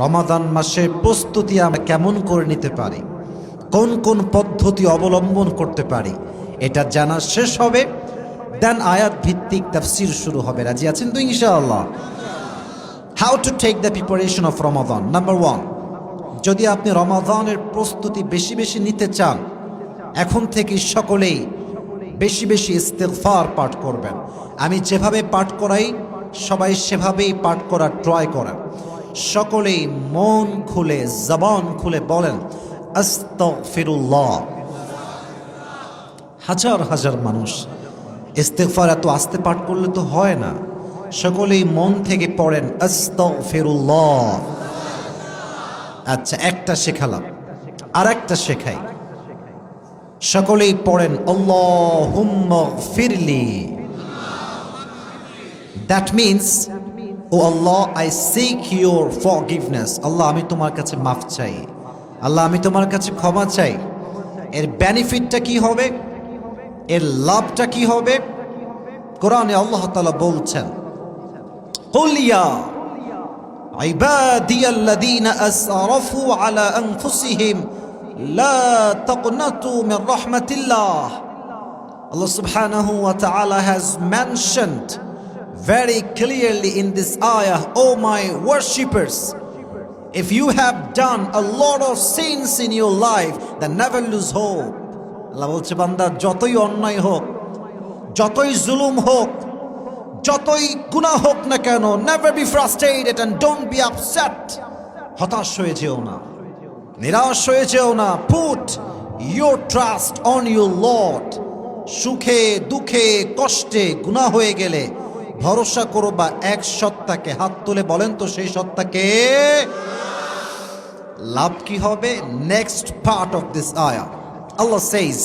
রমাদান মাসের প্রস্তুতি আমরা কেমন করে নিতে পারি, কোন কোন পদ্ধতি অবলম্বন করতে পারি, এটা জানা শেষ হবে, দেন আয়াত ভিত্তিক তাফসীর শুরু হবে। রাজি আছেন তো ইনশাআল্লাহ? How to take the preparation of Ramadan. Number 1, যদি আপনি রমাদানের প্রস্তুতি বেশি বেশি নিতে চান, এখন থেকে সকলেই বেশি বেশি ইস্তিগফার পাঠ করবেন। আমি যেভাবে পাঠ করাই সবাই সেভাবেই পাঠ করার ট্রাই করেন। সকলেই মন খুলে জবান খুলে বলেন আস্তাগফিরুল্লাহ। হাজার হাজার মানুষ ইস্তিগফার এত আস্তে পাঠ করলে তো হয় না। সকলেই মন থেকে পড়েন আস্তাগফিরুল্লাহ। আচ্ছা, একটা শেখালাম, আর একটা শেখাই। সকলেই পড়েন আল্লাহুম্মা গফিরলি। That means, O Allah, I seek your forgiveness. Allah, আমি তোমার কাছে মাফ চাই। আল্লাহ, আমি তোমার কাছে ক্ষমা চাই। এর বেনিফিটটা কি হবে, এর লাভটা কি হবে? কোরআনে আল্লাহ তাআলা বলছেন, কুল ইয়া ইবাদিয়াল্লাযীনা আসরাফু আলা আনফুসিহিম লা তাকনাতু Mir রাহমাতিল্লাহ। Allah subhanahu wa ta'ala has mentioned very clearly in this ayah, oh my worshippers, if you have done a lot of sins in your life, then never lose hope. Allah বলছে, বান্দা, যতই অন্যায় হোক, যতই জুলুম হোক, যতই গুনাহ হোক না কেন, never be frustrated and don't be upset. হতাশ হয়ে যেও না, নিরাশ হয়ে যেও না। Put your trust on your Lord. সুখে দুঃখে কষ্টে গুনাহ হয়ে গেলে ভরসা করো বা এক সত্তাকে। হাত তুলে বলেন তো সেই সত্তাকে। লাভ কি হবে? Next part of this ayah, Allah says,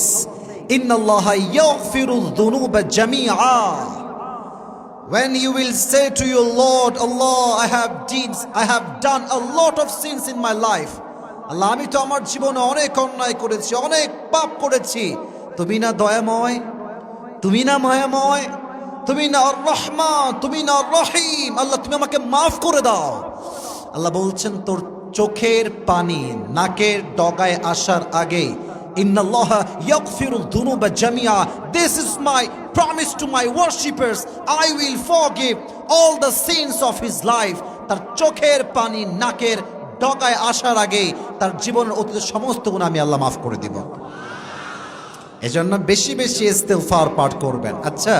innallaha yaghfiru dhunuba jami'a. When you will say to your Lord, Allah, I have done a lot of sins in my life. আল্লাহ, আমি তো আমার জীবনে অনেক অন্যায় করেছি, অনেক পাপ করেছি। তুমি না দয়াময়, তুমি না মায়াময়, তুমি না আর রহমান, তুমি না রহিম। আল্লাহ, তুমি আমাকে মাফ করে দাও। আল্লাহ বলছেন, তোর চোখের পানি নাকের ডগায় আসার আগে, ইন্নাল্লাহা ইয়াগফিরুল যুনুবা জামিআ, this is my promise to my worshippers, I will forgive all the sins of his life. তার চোখের পানি নাকের ডগায় আসার আগে তার জীবনের অতীতের সমস্ত গুনাহ আমি আল্লাহ মাফ করে দিব। এজন্য বেশি বেশি ইস্তিগফার পাঠ করবেন। আচ্ছা,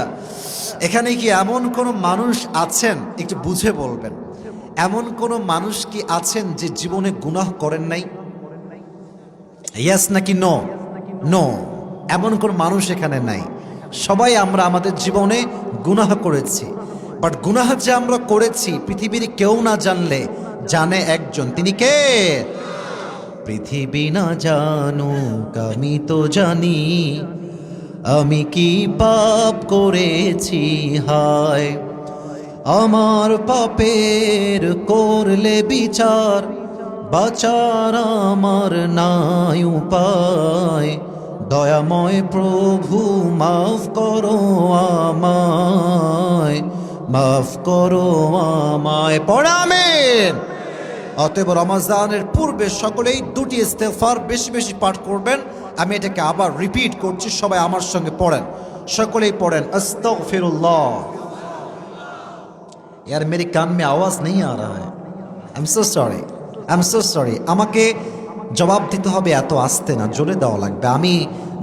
এখানে কি এমন কোনো মানুষ আছেন, একটু বুঝে বলবেন, এমন কোনো মানুষ কি আছেন যে জীবনে গুনাহ করেন নাই? ইয়েস নাকি নো? নো, এমন কোন মানুষ এখানে নাই। সবাই আমরা আমাদের জীবনে গুনাহ করেছি, বাট গুনাহ যে আমরা করেছি পৃথিবীর কেউ না জানলে জানে একজন, তিনি কে? পৃথিবী না জানুক আমি তো জানি, আমি কি পাপ করেছি হায়। আমার পাপের করলে বিচার, বাঁচার আমার নাই উপায়। দয়াময় প্রভু মাফ করো আমায়, মাফ করো আমায়। পড়া আমিন। অতএব রমজানের পূর্বে সকলেই দুটি ইস্তিগফার বেশি বেশি পাঠ করবেন। আমি এটাকে আবার রিপিট করছি, সবাই আমার সঙ্গে পড়েন। সকলেই পড়েন আস্তাগফিরুল্লাহ। यार मेरे कान में आवाज नहीं आ रहा है, आई एम सो सॉरी। আমাকে জবাব দিতে হবে, এত আস্তে না, জোরে দেওয়া লাগবে। আমি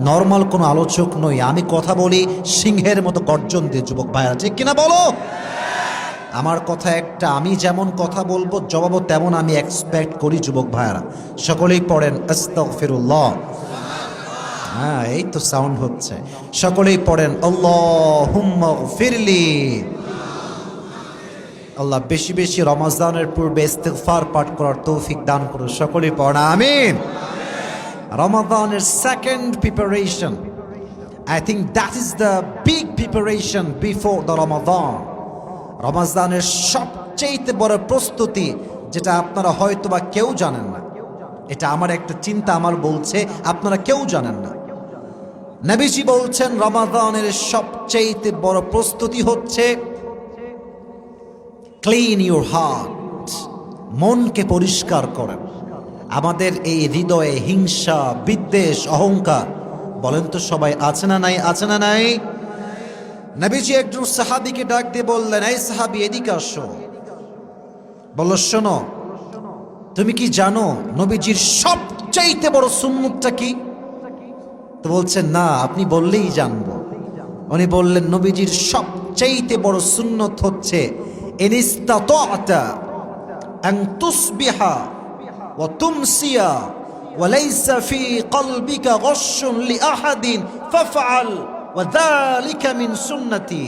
নর্মাল কোনো আলোচক নই, আমি কথা বলি সিংহের মতো গর্জন দিয়ে। যুবক ভাইরা ঠিক কিনা বলো? আমার কথা একটা, আমি যেমন কথা বলবো জবাবও তেমন আমি এক্সপেক্ট করি। যুবক ভাইরা সকলেই পড়েন আস্তাগফিরুল্লাহ। হ্যাঁ, এই তো সাউন্ড হচ্ছে। সকলেই পড়েন আল্লাহুম্মা গফিরলি। আল্লাহ বেশি বেশি রমজানের পূর্বে ইস্তিগফার পাঠ করার তৌফিক দান করুন। সকলেই পড়েন আমিন। রমাদানের second preparation, I think that is the big preparation before the Ramadan. রমজানের সবচেয়ে বড় প্রস্তুতি, যেটা আপনারা হয়তো বা কেউ জানেন না। এটা আমার একটা চিন্তা আমার বলছে, আপনারা কেউ জানেন না। নবীজি বলছেন রমাদানের সবচেয়ে বড় প্রস্তুতি হচ্ছে ক্লিন ইউর হার্ট, মনকে পরিষ্কার করেন। আমাদের এই হৃদয়ে হিংসা, বিদ্বেষ, অহংকার বলেন তো সবাই আছে না নাই? আছে না নাই? নবীজি একজন সাহাবীকে ডাক দিয়ে বললেন, এই সাহাবী এদিকে আসো। বলল, শোনো, তুমি কি জানো নবীজির সবচাইতে বড় সুন্নতটা কি? তো বলছেন, না, আপনি বললেই জানবো। উনি বললেন, নবীজির সবচাইতে বড় সুন্নত হচ্ছে ইনিস্তাতা'তা আন তুসবিহা ওয়া তুমসিয়া ওয়া লাইসা ফি কলবিকা গশশুন লিআহাদিন ফাফআল ওয়া যালিকা মিন সুন্নতি।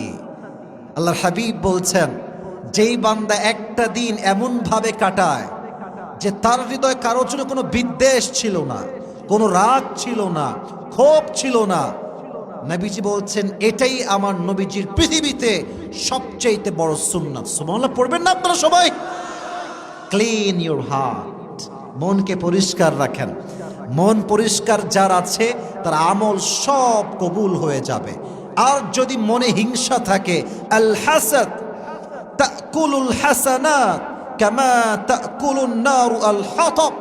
আল্লাহর হাবিব বলছেন, যেই বান্দা একটা দিন এমন ভাবে কাটায় যে তার হৃদয়ে কারোর জন্য কোনো বিদ্বেষ ছিল না, কোনো রাগ ছিল না, ক্ষোভ ছিল না, নবীজি বলছেন এটাই আমার নবীজির পৃথিবীতে সবচেয়ে বড় সুন্নাত। সুবহানাল্লাহ পড়বেন না আপনারা সবাই? ক্লিন ইউর হার্ট, মনকে পরিষ্কার রাখেন। মন পরিষ্কার যার আছে তার আমল সব কবুল হয়ে যাবে। আর যদি মনে হিংসা থাকে, আল হাসাদ তাকুলুল হাসানাত কামা তাকুলুন নারু আল হাতাব,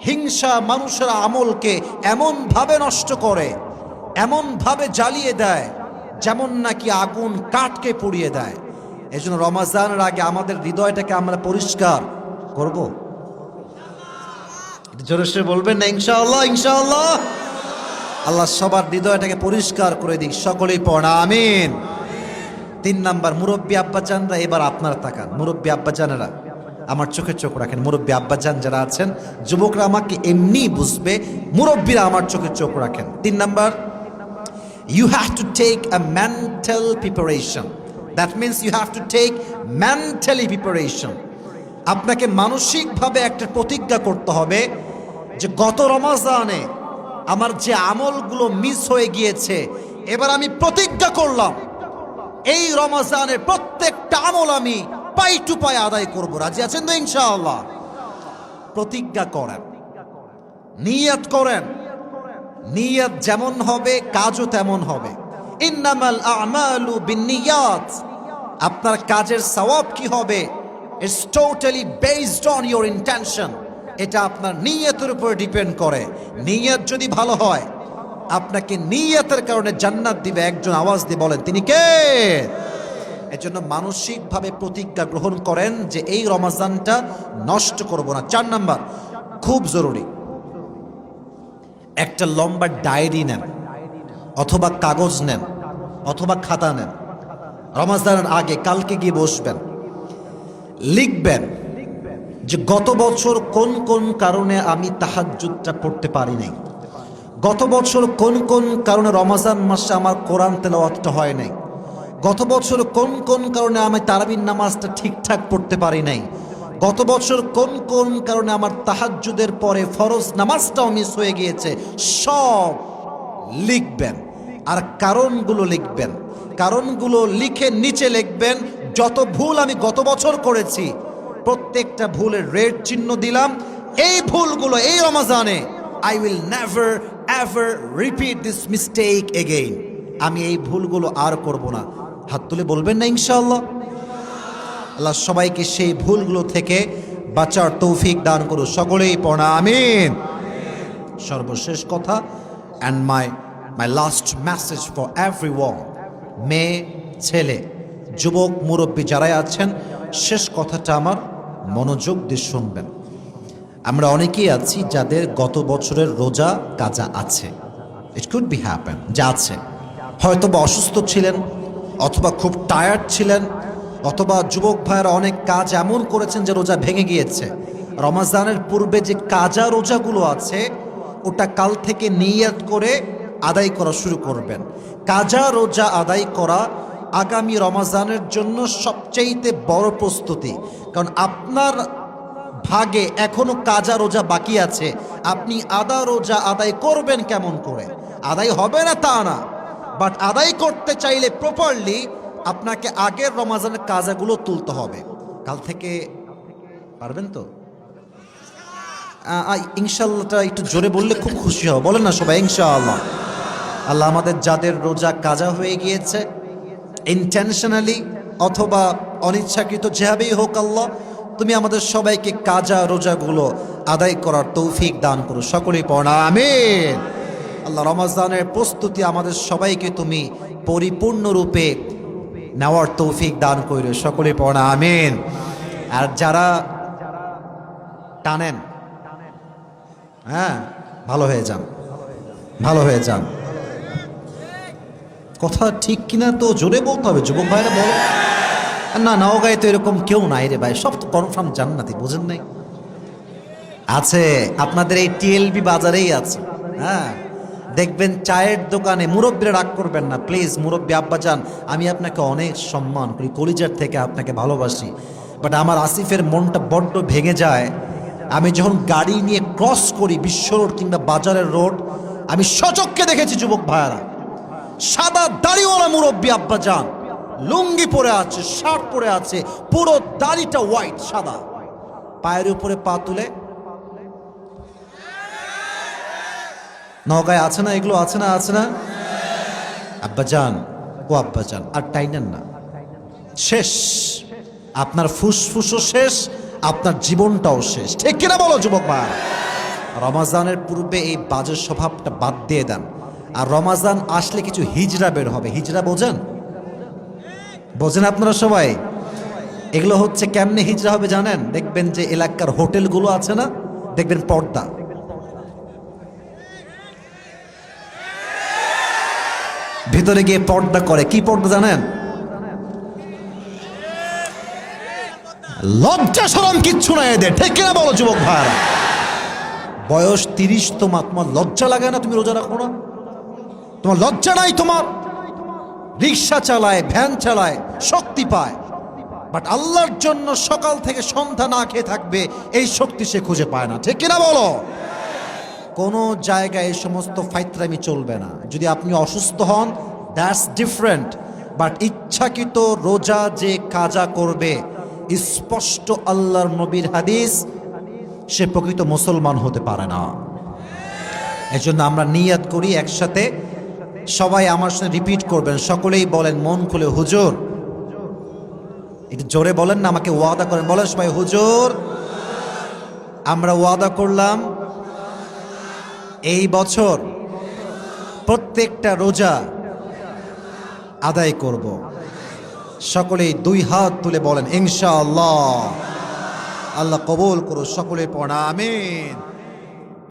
হিংসা মানুষের আমলকে এমন ভাবে নষ্ট করে, এমন ভাবে জ্বালিয়ে দেয়, যেমন নাকি আগুন কাঠকে পুড়িয়ে দেয়। এজন্য রমজানের আগে আমাদের হৃদয়টাকে আমরা পরিষ্কার করব। জোরে সে বলবেন না ইনশাআল্লাহ? ইনশাআল্লাহ। আল্লাহ সবার হৃদয়টাকে পরিষ্কার করে দিক। সকলেই পড়া আমিন। 3 নাম্বার, মুরব্বী আব্বাজানরা, এবার আপনারা তাকান। মুরব্বী আব্বাজানেরা আমার চোখে চোখ রাখেন। মুরব্বী আব্বাজান যারা আছেন, যুবকরা আমাকে এমনি বুঝবে, মুরব্বীরা আমার চোখে চোখ রাখেন। 3 number, you have to take a mental preparation. That means you have to take mentally preparation. আপনাকে মানসিকভাবে একটা প্রতিজ্ঞা করতে হবে যে গত রমজানে আমার যে আমলগুলো মিস হয়ে গিয়েছে, এবার আমি প্রতিজ্ঞা করলাম এই রমজানের প্রত্যেকটা আমল আমি পাই টু পাই আদায় করব। রাজি আছেন তো ইনশাআল্লাহ? প্রতিজ্ঞা করেন, নিয়ত করেন। নিয়ত যেমন হবে কাজও তেমন হবে। ইন্নামাল আমালু বিন্নিয়াত, আপনার কাজের সওয়াব কি হবে, it's totally based on your intention. এটা আপনার নিয়তের উপর ডিপেন্ড করে। নিয়ত যদি ভালো হয়, আপনাকে নিয়তের কারণে জান্নাত দিবে। একজন আওয়াজ দিয়ে বলেন, তিনি কে? এজন্য মানসিকভাবে প্রতিজ্ঞা গ্রহণ করেন যে এই রমজানটা নষ্ট করব না। 4 নাম্বার, খুব জরুরি, একটা লম্বা ডায়েরি নেন, অথবা কাগজ নেন, অথবা খাতা নেন। রমজানের আগে কালকে গিয়ে বসবেন, লিখবেন যে গত বছর কোন কোন কারণে আমি তাহাজ্জুদটা পড়তে পারি নাই, গত বছর কোন কোন কারণে রমজান মাসে আমার কোরআন তেলাওয়াতটা হয় নাই, গত বছর কোন কোন কারণে আমি তারাবির নামাজটা ঠিকঠাক পড়তে পারি নাই, গত বছর কোন কোন কারণে আমার তাহাজ্জুদের পরে ফরজ নামাজটাও মিস হয়ে গিয়েছে। সব লিখবেন আর কারণগুলো লিখবেন। কারণগুলো লিখে নিচে লিখবেন যত ভুল আমি গত বছর করেছি প্রত্যেকটা ভুলের রেড চিহ্ন দিলাম। এই ভুলগুলো এই রমজানে I will never ever repeat this mistake again. আমি এই ভুলগুলো আর করব না। হাত তুলে বলবেন না ইনশাআল্লাহ? আল্লাহ সবাইকে সেই ভুলগুলো থেকে বাঁচার তৌফিক দান করুন। সকলেই পড়া আমিন। সর্বশেষ কথা, and my last message for everyone, মেয়ে ছেলে যুবক মুরব্বী যারাই আছেন, শেষ কথাটা আমার মনোযোগ দিয়ে শুনবেন। আমরা অনেকেই আছি যাদের গত বছরের রোজা কাজা আছে। ইট কুড বি হ্যাপেন, যা আছে, হয়তো বা অসুস্থ ছিলেন, অথবা খুব টায়ার্ড ছিলেন, অথবা যুবক ভাইয়েরা অনেক কাজ এমন করেছেন যে রোজা ভেঙে গিয়েছে। রমজানের পূর্বে যে কাজা রোজাগুলো আছে ওটা কাল থেকে নিয়ত করে আদায় করা শুরু করবেন। কাজা রোজা আদায় করা আগামী রমজানের জন্য সবচাইতে বড় প্রস্তুতি। কারণ আপনার ভাগে এখনো কাজা রোজা বাকি আছে। আপনি আদা রোজা আদায় করবেন কেমন করে? আদায় হবে না তা না, বাট আদায় করতে চাইলে প্রপারলি আপনাকে আগের রমজানের কাজাগুলো তুলতে হবে। কাল থেকে পারবেন তো? ইনশাআল্লাহটা একটু জোরে বললে খুব খুশি হব। বলেন না সবাই ইনশাআল্লাহ। আল্লাহ আমাদের যাদের রোজা কাজা হয়ে গিয়েছে, ইন্টেনশনালি অথবা অনিচ্ছাকৃত যেভাবেই হোক, আল্লাহ তুমি আমাদের সবাইকে কাজা রোজাগুলো আদায় করার তৌফিক দান করো, সকলেই পড়া আমিন। আল্লাহ রমজানের প্রস্তুতি আমাদের সবাইকে তুমি পরিপূর্ণরূপে নেওয়ার তৌফিক দান করো, সকলেই পড়া আমিন। আর যারা টানেন, হ্যাঁ ভালো হয়ে যান, ভালো হয়ে যান। কথা ঠিক কিনা তো জোরে বলতে হবে, যুবক ভাইরা বলো। না নওগাঁয় তো এরকম কেউ নাই রে ভাই, সব তো কনফার্ম জান্নাতি, বুঝেন নাই? আছে আপনাদের এই টিএলবি বাজারেই আছে। হ্যাঁ দেখবেন চায়ের দোকানে, মুরব্বীরা রাগ করবেন না প্লিজ, মুরব্বী আব্বাজান আমি আপনাকে অনেক সম্মান করি, কলিজার থেকে আপনাকে ভালোবাসি, বাট আমার আসিফের মনটা বড্ড ভেঙে যায় আমি যখন গাড়ি নিয়ে ক্রস করি বিশ্ব রোড কিংবা বাজারের রোড, আমি সচক্ষে দেখেছি যুবক ভাইয়ারা সাদা দাড়িওয়ালা মুরব্বী আব্বাজান লুঙ্গি পরে আছে, শার্ট পরে আছে, পুরো দাড়িটা হোয়াইট সাদা, পায়ের উপরে পা তুলে। নওগাঁয় আছে না এগুলো, আছে না? আছে না আব্বাজান? ও আব্বাজান আর টাইনেন না, শেষ আপনার ফুসফুসও শেষ, আপনার জীবনটাও শেষ, ঠিক কিনা বলো যুবক ভাই? রমাজানের পূর্বে এই বাজে স্বভাবটা বাদ দিয়ে দেন। আর রমাজান আসলে কিছু হিজরা বের হবে, হিজরা বোঝেন? বোঝেন আপনারা সবাই? এগুলো হচ্ছে কেমনে হিজরা হবে জানেন? দেখবেন যে এলাকার হোটেলগুলো আছে না, দেখবেন পর্দা, ভিতরে গিয়ে পর্দা করে। কি পর্দা জানেন? লজ্জা শরম কিচ্ছু নাই এদের, ঠিক কিনা বলো যুবক ভাইরা? বয়স 30 তোমার লজ্জা লাগে না? তুমি রোজা রাখো না, তোমার লজ্জা নাই? তোমার রিক্সা চালায়, ভ্যান চালায়, শক্তি পায়, বাট আল্লাহর জন্য সকাল থেকে সন্ধ্যা না খেয়ে থাকবে, এই শক্তি সে খুঁজে পায় না, ঠিক কিনা বলো? কোনো জায়গায় এই সমস্ত ফাইতরামি চলবে না। যদি আপনি অসুস্থ হন দ্যাটস ডিফারেন্ট, বাট ইচ্ছাকৃত রোজা যে কাজা করবে, স্পষ্ট আল্লাহর নবীর হাদিস, সে প্রকৃত মুসলমান হতে পারে না। এজন্য আমরা নিয়াত করি একসাথে, সবাই আমার সাথে রিপিট করবেন, সকলেই বলেন মন খুলে হুজুর, একটু জোরে বলেন না, আমাকে ওয়াদা করেন, বলেন সবাই হুজুর আমরা ওয়াদা করলাম এই বছর প্রত্যেকটা রোজা আদায় করব। সকলেই 2 হাত তুলে বলেন ইনশাআল্লাহ। আল্লাহ কবুল করুন, সকলে পড়া আমিন।